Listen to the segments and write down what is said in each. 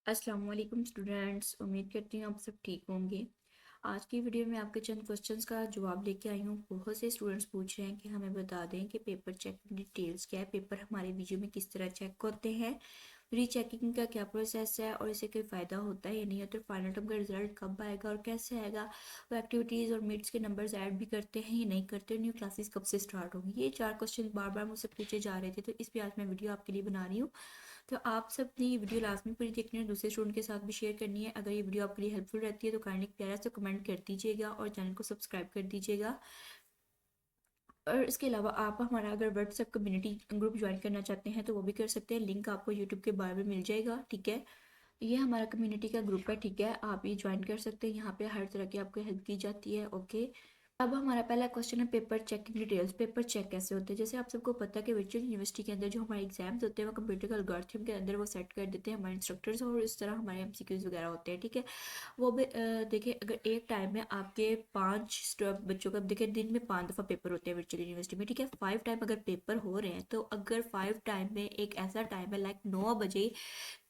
अस्सलाम वालेकुम स्टूडेंट्स, उम्मीद करती हूँ आप सब ठीक होंगे। आज की वीडियो में आपके चंद क्वेश्चंस का जवाब लेके आई हूँ। बहुत से स्टूडेंट्स पूछ रहे हैं कि हमें बता दें कि पेपर चेक डिटेल्स क्या है, पेपर हमारे वीडियो में किस तरह चेक होते हैं, रीचेकिंग का क्या प्रोसेस है और इससे कोई फ़ायदा होता है या नहीं होता, फाइनल टर्म का रिजल्ट कब आएगा और कैसे आएगा, वो एक्टिविटीज़ और मिड्स के नंबर्स ऐड भी करते हैं या नहीं करते, न्यू क्लासेस कब से स्टार्ट होंगी। ये 4 क्वेश्चन बार बार मुझसे पूछे जा रहे थे, तो इस पर आज मैं वीडियो आपके लिए बना रही हूँ। तो आप सब ने ये वीडियो लास्ट में पूरी देखनी है, दूसरे स्टूडेंट के साथ भी शेयर करनी है। अगर ये वीडियो आपके लिए हेल्पफुल रहती है तो काइंडली प्यारा से कमेंट कर दीजिएगा और चैनल को सब्सक्राइब कर दीजिएगा। और इसके अलावा आप हमारा अगर व्हाट्सएप कम्युनिटी ग्रुप ज्वाइन करना चाहते हैं तो वो भी कर सकते हैं, लिंक आपको यूट्यूब के बारे में मिल जाएगा। ठीक है, ये हमारा कम्युनिटी का ग्रुप है। ठीक है, आप ये ज्वाइन कर सकते हैं, यहाँ पे हर तरह की आपको हेल्प की जाती है। ओके, अब हमारा पहला क्वेश्चन है paper checking details. Paper check कैसे होते हैं? जैसे आप सबको पता है कि वर्चुअल यूनिवर्सिटी के अंदर जो हमारे एग्जाम्स होते हैं वो कंप्यूटर के एल्गोरिथम के अंदर वो सेट कर देते हैं हमारे इंस्ट्रक्टर्स, और इस तरह हमारे एमसीक्यूज वगैरह होते हैं। ठीक है, वो भी देखिए, अगर एक टाइम में आपके 5 बच्चों का, देखिए दिन में 5 दफ़ा पेपर होते हैं वर्चुअल यूनिवर्सिटी में। ठीक है, 5 टाइम अगर पेपर हो रहे हैं तो अगर 5 टाइम में एक ऐसा टाइम है लाइक 9 बजे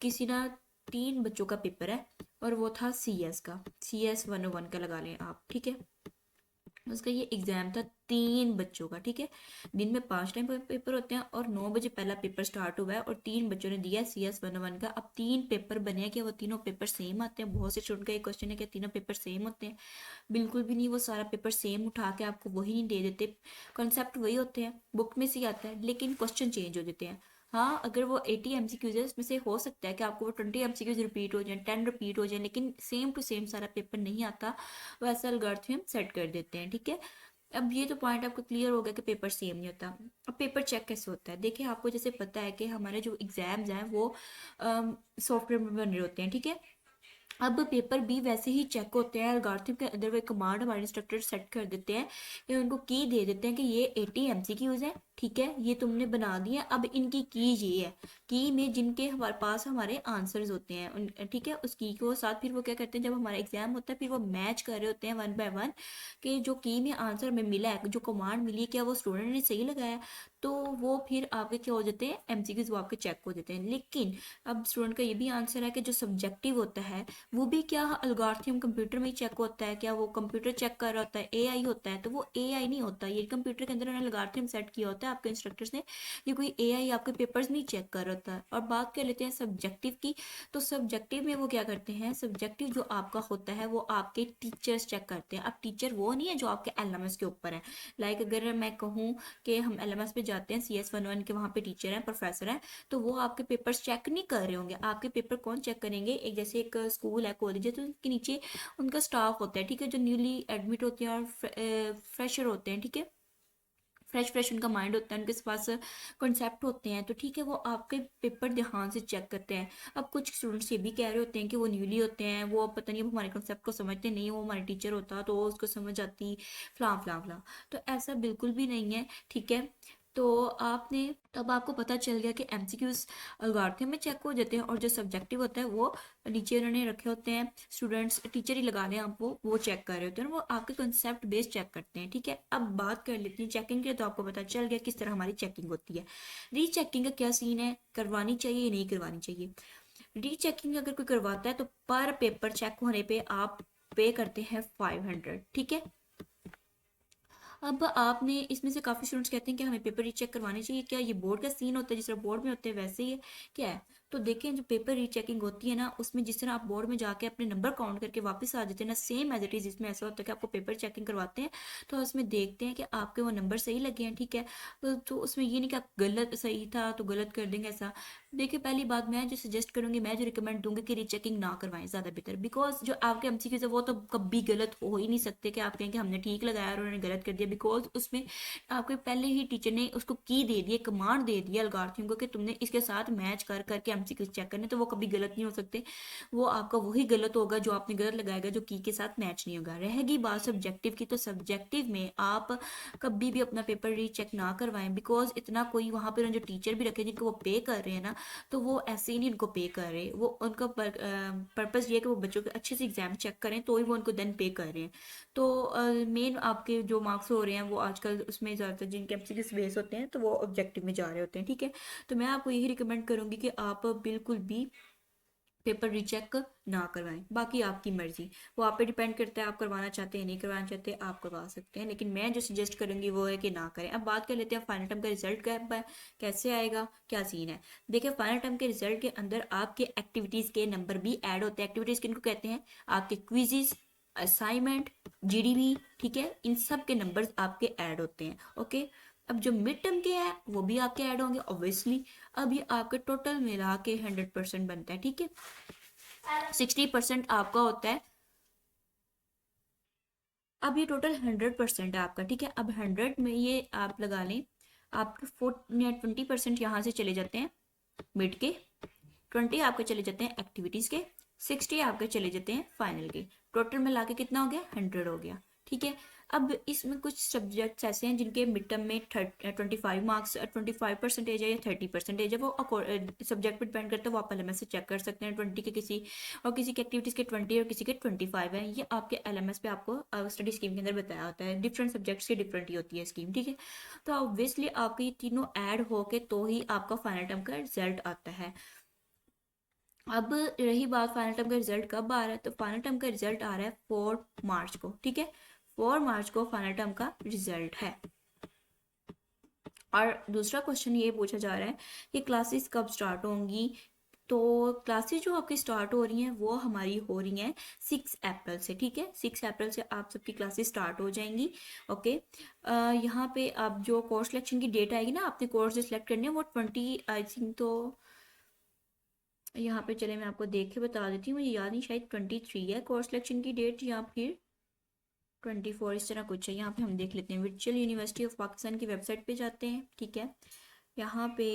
किसी ना 3 बच्चों का पेपर है और वो था CS का, CS 101 का लगा लें आप। ठीक है, उसका ये एग्जाम था 3 बच्चों का। ठीक है, दिन में 5 टाइम पेपर होते हैं और 9 बजे पहला पेपर स्टार्ट हुआ है और 3 बच्चों ने दिया CS 101 का। अब 3 पेपर बने हैं, क्या वो तीनों पेपर सेम आते हैं? बहुत से स्टूडेंट का एक क्वेश्चन है कि तीनों पेपर सेम होते हैं। बिल्कुल भी नहीं, वो सारा पेपर सेम उठा के आपको वही नहीं दे देते। कॉन्सेप्ट वही होते हैं, बुक में से ही आता है, लेकिन क्वेश्चन चेंज हो देते हैं। हाँ, अगर वो 80 MCQs है उसमें से हो सकता है कि आपको वो 20 MCQs रिपीट हो जाए, 10 रिपीट हो जाए, लेकिन सेम टू सेम सारा पेपर नहीं आता। वैसा एल्गोरिथम हम सेट कर देते हैं। ठीक है, अब ये तो पॉइंट आपको क्लियर हो गया कि पेपर सेम नहीं होता। अब पेपर चेक कैसे होता है? देखिए, आपको जैसे पता है कि हमारे जो एग्जाम्स हैं वो सॉफ्टवेयर में बन रहे होते हैं। ठीक है, अब पेपर भी वैसे ही चेक होते हैं एल्गोरिथम के अंदर। वो एक कमांड हमारे इंस्ट्रक्टर सेट कर देते हैं कि उनको की दे देते हैं कि ये 80 MCQs हैं। ठीक है, ये तुमने बना दिया, अब इनकी की ये है। की में जिनके हमारे पास हमारे आंसर्स होते हैं ठीक है, उस की को साथ फिर वो क्या करते हैं, जब हमारा एग्जाम होता है फिर वो मैच कर रहे होते हैं 1 बाय 1 कि जो की में आंसर में मिला है, जो कमांड मिली है, क्या वो स्टूडेंट ने सही लगाया। तो वो फिर आपके क्या हो जाते हैं, MCQs वो आपके चेक हो जाते हैं। लेकिन अब स्टूडेंट का ये भी आंसर है कि जो सब्जेक्टिव होता है वो भी क्या एल्गोरिथम कंप्यूटर में ही चेक होता है? क्या वो कंप्यूटर चेक कर रहा होता है, AI होता है? तो वो AI नहीं होता, ये कंप्यूटर के अंदर उन्होंने एल्गोरिथम सेट किया होता है आपके इंस्ट्रक्टर्स ने। ये कोई AI आपके पेपर्स नहीं चेक कर रहा होता है। और बात कर लेते हैं सब्जेक्टिव की, तो सब्जेक्टिव में वो क्या करते हैं, सब्जेक्टिव जो आपका होता है वो आपके टीचर्स चेक करते हैं। अब टीचर वो नहीं है जो आपके LMS के ऊपर है। लाइक अगर मैं कहूँ कि हम LMS पे जाते हैं, CS 101 के वहाँ पे टीचर हैं, प्रोफेसर हैं, तो वो आपके पेपर्स चेक नहीं कर रहे होंगे। आपके पेपर कौन चेक करेंगे? एक जैसे एक स्कूल है, कॉलेज है, तो उनके नीचे उनका स्टाफ होता है। ठीक है, जो न्यूली एडमिट होते हैं और फ्रेशर होते हैं। ठीक है, फ्रेश फ्रेश उनका माइंड होता है, उनके पास कॉन्सेप्ट होते हैं, तो ठीक है, वो आपके पेपर ध्यान से चेक करते हैं। अब कुछ स्टूडेंट्स ये भी कह रहे होते हैं कि वो न्यूली होते हैं, वो पता नहीं, अब हमारे कॉन्सेप्ट को समझते नहीं, वो हमारे टीचर होता तो वो उसको समझ आती, फलां फलां फलां। तो ऐसा बिल्कुल भी नहीं है। ठीक है, तो आपने, तब आपको पता चल गया कि MCQs एल्गोरिथम में चेक हो जाते हैं और जो सब्जेक्टिव होता है वो नीचे उन्होंने रखे होते हैं, स्टूडेंट्स टीचर ही लगा लें आप, वो चेक कर रहे होते हैं, वो आपके कंसेप्ट बेस्ड चेक करते हैं। ठीक है, अब बात कर लेते हैं चेकिंग के, तो आपको पता चल गया किस तरह हमारी चेकिंग होती है। रीचेकिंग का क्या सीन है, करवानी चाहिए या नहीं करवानी चाहिए? रीचेकिंग अगर कोई करवाता है तो पर पेपर चेक होने पे आप पे करते हैं 500। ठीक है, अब आपने इसमें से काफ़ी स्टूडेंट्स कहते हैं कि हमें पेपर रीचेक करवाने चाहिए, क्या ये बोर्ड का सीन होता है जिस तरह बोर्ड में होते हैं वैसे ही है, क्या है? तो देखें, जो पेपर रीचेकिंग होती है ना, उसमें जिस तरह आप बोर्ड में जाके अपने नंबर काउंट करके वापस आ जाते हैं ना, सेम एज इट इज़ इसमें ऐसा होता है कि आपको पेपर चेकिंग करवाते हैं तो उसमें देखते हैं कि आपके वो नंबर सही लगे हैं। ठीक है, तो उसमें ये नहीं कि आप गलत, सही था तो गलत कर देंगे, ऐसा। देखिए, पहली बात मैं जो सजेस्ट करूंगी, मैं जो रिकमेंड दूंगी कि रीचेकिंग ना करवाएं, ज़्यादा बेहतर। बिकॉज जो आपके MCQs है वो तो कभी गलत हो ही नहीं सकते कि आप कहें कि हमने ठीक लगाया और उन्होंने गलत कर दिया। बिकॉज उसमें आपके पहले ही टीचर ने उसको की दे दी, कमांड दे दिया एल्गोरिथम को कि तुमने इसके साथ मैच कर करके MCQs चेक करने, तो वो कभी गलत नहीं हो सकते। वो आपका वही गलत होगा जो आपने गलत लगाएगा, जो की के साथ मैच नहीं होगा। रहेगी बात सब्जेक्टिव की, तो सब्जेक्टिव में आप कभी भी अपना पेपर रीचेक ना करवाएं। बिकॉज इतना कोई वहाँ पर जो टीचर भी रखे जिनको वो पे कर रहे हैं ना, तो वो ऐसे ही नहीं उनको पे कर रहे, वो उनका पर्पज़ ये है कि वो बच्चों के अच्छे से एग्जाम चेक करें, तो ही वो उनको देन पे कर रहे हैं। तो मेन आपके जो मार्क्स हो रहे हैं वो आजकल उसमें ज़्यादातर जिनके एमसीक्यूज बेस होते हैं तो वो ऑब्जेक्टिव में जा रहे होते हैं। ठीक है, तो मैं आपको यही रिकमेंड करूँगी कि आप बिल्कुल भी पेपर रीचेक ना करवाएं। बाकी आपकी मर्जी, वो आप पे डिपेंड करता है, आप करवाना चाहते हैं नहीं करवाना चाहते आप करवा सकते हैं, लेकिन मैं जो सजेस्ट करूंगी वो है कि ना करें। अब बात कर लेते हैं फाइनल टर्म का रिजल्ट कैसे आएगा, क्या सीन है। देखिए फाइनल टर्म के रिजल्ट के अंदर आपके एक्टिविटीज़ के नंबर भी ऐड होते हैं। एक्टिविटीज़ किनको कहते हैं, आपके क्विजेस, असाइनमेंट, जीडीबी, ठीक है, इन सब के नंबर्स आपके ऐड होते हैं। ओके, अब जो मिड टर्म के हैं वो भी आपके ऐड होंगे ऑब्वियसली। अब ये आपके टोटल मिला के 100% बनता है, ठीक है। 60% आपका होता है। अब ये टोटल 100% है आपका, ठीक है। अब 100 में ये आप लगा लें, आपके 20% यहाँ से चले जाते हैं मिड के, 20 आपके चले जाते हैं एक्टिविटीज़ के, 60 आपके चले जाते हैं फाइनल के। टोटल मिला के कितना हो गया, 100 हो गया, ठीक है। अब इसमें कुछ सब्जेक्ट्स ऐसे हैं जिनके मिड टर्म में 25 मार्क्स, 25% है या 30% है, वो सब्जेक्ट पर डिपेंड करता है, वो आप LMS से चेक कर सकते हैं। 20 के किसी और किसी के एक्टिविटीज़ के 20 और किसी के 25 है, ये आपके LMS पे आपको स्टडी स्कीम के अंदर बताया होता है। डिफरेंट सब्जेक्ट्स की डिफरेंट ही होती है स्कीम, ठीक है। तो ऑब्वियसली आपके ये तीनों ऐड होके तो ही आपका फाइनल टर्म का रिजल्ट आता है। अब रही बात फाइनल टर्म का रिजल्ट कब आ रहा है, तो फाइनल टर्म का रिजल्ट आ रहा है 4 मार्च को, ठीक है। 4 मार्च को फाइनल टर्म का रिजल्ट है। और दूसरा क्वेश्चन ये पूछा जा रहा है कि क्लासेस कब स्टार्ट होंगी। तो क्लासेस जो आपकी स्टार्ट हो रही हैं वो हमारी हो रही हैं 6 अप्रैल से, ठीक है। 6 अप्रैल से आप सबकी क्लासेस स्टार्ट हो जाएंगी। ओके, यहाँ पे आप जो कोर्स सिलेक्शन की डेट आएगी ना, आपने कोर्स जो सिलेक्ट करनी है वो 20 आई थिंक, तो यहाँ पे चले मैं आपको देख के बता देती हूँ, मुझे याद नहीं, शायद 23 है कोर्स सिलेक्शन की डेट या फिर 24, इस तरह कुछ है। यहाँ पे हम देख लेते हैं, वर्चुअल यूनिवर्सिटी ऑफ पाकिस्तान की वेबसाइट पे जाते हैं, ठीक है। यहाँ पे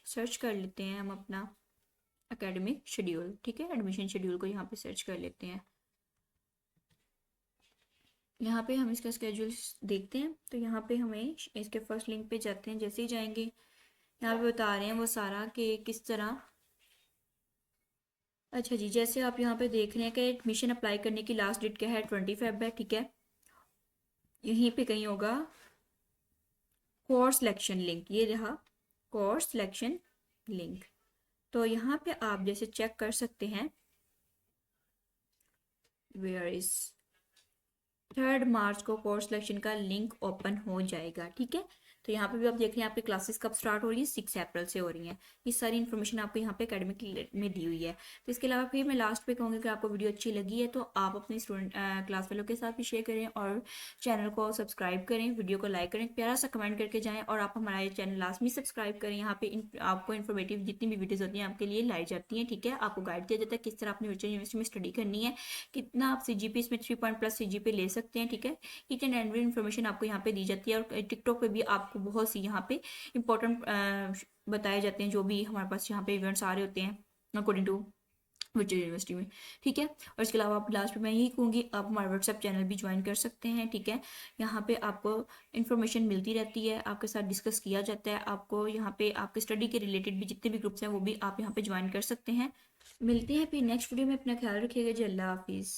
सर्च कर लेते हैं हम अपना एकेडमिक शेड्यूल, ठीक है। एडमिशन शेड्यूल को यहाँ पे सर्च कर लेते हैं। यहाँ पे हम इसका स्केड्यूल देखते हैं, तो यहाँ पे हमें इसके फर्स्ट लिंक पे जाते हैं। जैसे ही जाएंगे यहाँ पे बता रहे हैं वो सारा कि किस तरह। अच्छा जी, जैसे आप यहाँ पे देख रहे हैं कि एडमिशन अप्लाई करने की लास्ट डेट क्या है, 25 है, ठीक है। यहीं पे कहीं होगा कोर्स सिलेक्शन लिंक, ये रहा कोर्स सिलेक्शन लिंक। तो यहाँ पे आप जैसे चेक कर सकते हैं, वेयर इज 3 मार्च को कोर्स सिलेक्शन का लिंक ओपन हो जाएगा, ठीक है। तो यहाँ पे भी आप देख रहे हैं आपकी क्लासेस कब स्टार्ट हो रही है, 6 अप्रैल से हो रही हैं। ये सारी इन्फॉर्मेशन आपको यहाँ पे एकेडमिक में दी हुई है। तो इसके अलावा फिर मैं लास्ट पे कहूँगी कि आपको वीडियो अच्छी लगी है तो आप अपने स्टूडेंट क्लास वालों के साथ भी शेयर करें और चैनल को सब्सक्राइब करें, वीडियो को लाइक करें, प्यारा सा कमेंट करके जाएँ, और आप हमारा ये चैनल लाजमी सब्सक्राइब करें। यहाँ पे आपको इन्फॉर्मेटिव जितनी भी वीडियोज़ होती हैं आपके लिए लाई जाती हैं, ठीक है। आपको गाइड दिया जाता है किस तरह अपनी वर्चुअल यूनिवर्सिटी में स्टडी करनी है, कितना आप CGPA इसमें 3 पॉइंट+ CGPA ले सकते हैं, ठीक है। ईच एंड एवरी इन्फॉर्मेशन आपको यहाँ पे दी जाती है। और टिकटॉक पे भी आपको बहुत सी यहाँ पे इंपॉर्टेंट बताए जाते हैं, जो भी हमारे पास यहाँ पे इवेंट्स आ रहे होते हैं अकॉर्डिंग टू वर्चुअल यूनिवर्सिटी में, ठीक है। और इसके अलावा आप लास्ट में मैं यही कहूँगी, आप हमारा व्हाट्सएप चैनल भी ज्वाइन कर सकते हैं, ठीक है। यहाँ पे आपको इन्फॉर्मेशन मिलती रहती है, आपके साथ डिस्कस किया जाता है। आपको यहाँ पे आपके स्टडी के रिलेटेड भी जितने भी ग्रुप्स हैं वो भी आप यहाँ पे ज्वाइन कर सकते हैं। मिलते हैं फिर नेक्स्ट वीडियो में, अपना ख्याल रखिएगा जी, अल्लाह हाफिज़।